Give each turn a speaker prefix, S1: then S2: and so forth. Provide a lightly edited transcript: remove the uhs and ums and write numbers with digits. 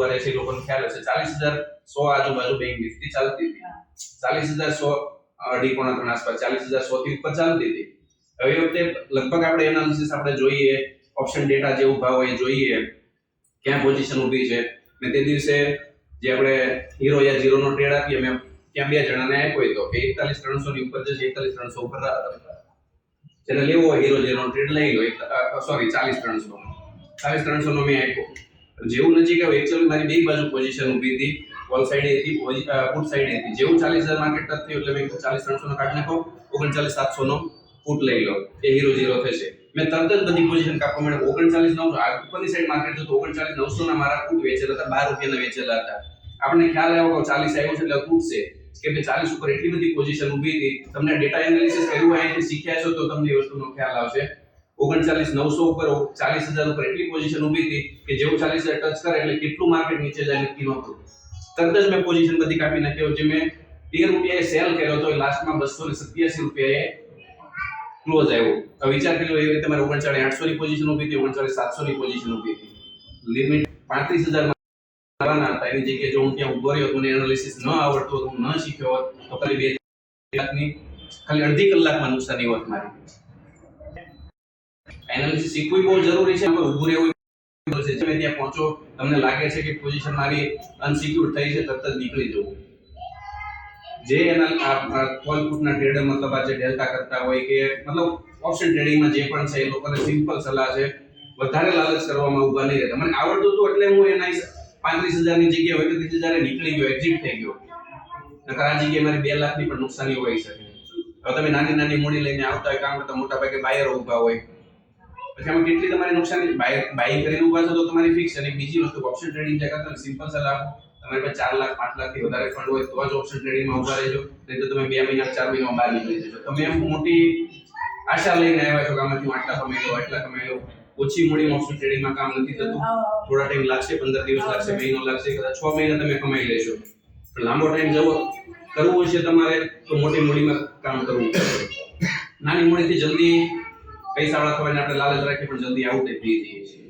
S1: ઉભા રહે છે લોકોને ખ્યાલ હશે 40,100 આજુબાજુ બેંક નિફ્ટી ચાલતી હતી 40,100 અઢી પોણા ત્રણ આસપાસ 40,100 થી ઉપર ચાલતી હતી હવે વખતે લગભગ આપણે એનાલિસિસ આપણે જોઈએ ઓપ્શન ડેટા જે ઉભા હોય જોઈએ ક્યાં પોઝિશન ઊભી છે ને તે દિવસે જે આપણે હીરો યા ઝીરો નો ટ્રેડ આપીએ મેં ત્યાં બે જણાને આપ્યો હતો કે 41,300 ની ઉપર જશે 41,300 ઉપર જેને લેવો હોય હીરો ઝીરો નો ટ્રેડ લઈ લો સોરી 40,300 નો મેં આપ્યો જેવું નજીક આવ્યું એક્ચ્યુઅલી મારી બે બાજુ પોઝિશન ઊભી હતી કોલ સાઈડે હતી પુટ સાઈડે હતી જેવું 40,000 માર્કેટ ટચ થયું એટલે મેં 40,300 નો કાઢ નાખો 39,700 નો પુટ લઈ લો એ હીરો ઝીરો થશે મેં તરત જ બધી પોઝિશન કાપવા માંડ્યો 39,900 આ ઉપરની સાઈડ માર્કેટ તો 39,900 ના મારા પુટ વેચેલા હતા 12 રૂપિયાના વેચેલા હતા આપણને ખ્યાલ આવ્યો કે 40 આવ્યું છે એટલે તૂટશે કે ભાઈ 40 ઉપર એટલી બધી પોઝિશન ઊભી હતી તમને ડેટા એનાલિસિસ કર્યું અહીંથી શીખ્યા છો તો તમને એ વસ્તુનો ખ્યાલ આવશે 39,900 ઉપર 40,000 ઉપર એટલી પોઝિશન ઊભી હતી કે જેવું 40,000 ટચ કરે એટલે કેટલું માર્કેટ નીચે જાય નક્કી નહોતું તરત જ મેં પોઝિશન બધી કાપી નાખ્યો જે મેં 13 રૂપિયાએ સેલ કર્યો તો લાસ્ટમાં 287 રૂપિયાએ ક્લોઝ આવ્યો હવે વિચાર કર્યો એવી રીતે મારે 39,800 ની પોઝિશન ઊભી હતી 39,700 ની પોઝિશન ઊભી હતી લિમિટ 35,000 કરવાના હતા એની જગ્યાએ જો હું ત્યાં ઉભો રહ્યો મને એનાલિસિસ ન આવડતો હું ન શીખ્યો હોત તો ખાલી 2 કલાકની ખાલી અડધી કલાકમાં નુકસાની હોત મારી એનાલિસિસ શીખવું બહુ જરૂરી છે આપણે ઊભું રહેવું છે તમે ત્યાં પહોંચો તમને લાગે છે કે પોઝિશન મારી અનસિક્યોર થઈ છે તરત જ નીકળી જવું જે એના કોલ પુટના ટ્રેડર મતલબ આ જે ડેલ્ટા કરતા હોય કે મતલબ ઓપ્શન ટ્રેડિંગમાં જે પણ છે એ લોકોને સિમ્પલ સલાહ છે વધારે લાલચ કરવામાં ઊભા નહીં રહેતા મને આવડતું હતું એટલે હું એના 35,000 ની જગ્યાએ 31,000 એ નીકળી ગયો એક્ઝિટ થઈ ગયો નકર આ જગ્યાએ મારી 2 લાખની પણ નુકસાની હોઈ શકે હવે તમે નાની નાની મૂડી લઈને આવતા હોય કામ કરતા મોટા ભાગે બાયરો ઊભા હોય પછી આમાં કેટલી તમારી નુકસાની બાય કરીને ઊભા છો તો તમારી ફિક્સ અને બીજી વસ્તુ ઓપ્શન ટ્રેડિંગ જે કરતા સિમ્પલ સલાહ તમારી પાસે 4 લાખ 5 લાખ થી વધારે ફંડ હોય તો જ ઓપ્શન ટ્રેડિંગમાં ઊભા રહેજો નહીં તો તમે 2 મહિના 4 મહિનામાં બહાર નીકળી જશો તમે એમ મોટી આશા લઈને આવ્યા છો કે આમાંથી આટલા કમાઈ લો આટલા કમાઈ લો ઓછી મૂડી ઓપ્શન ટ્રેડિંગમાં કામ નથી થતું થોડા ટાઈમ લાગશે 15 દિવસ લાગશે મહિનો લાગશે કદાચ 6 મહિના તમે કમાઈ લેશો પણ લાંબો ટાઈમ જવો કરવું છે તમારે તો મોટી મૂડીમાં કામ કરવું પડશે નાની મૂડીથી જલ્દી પૈસાવાળા થવાને આપણે લાલચ રાખીએ પણ જલ્દી આઉટ થઈ જઈએ છીએ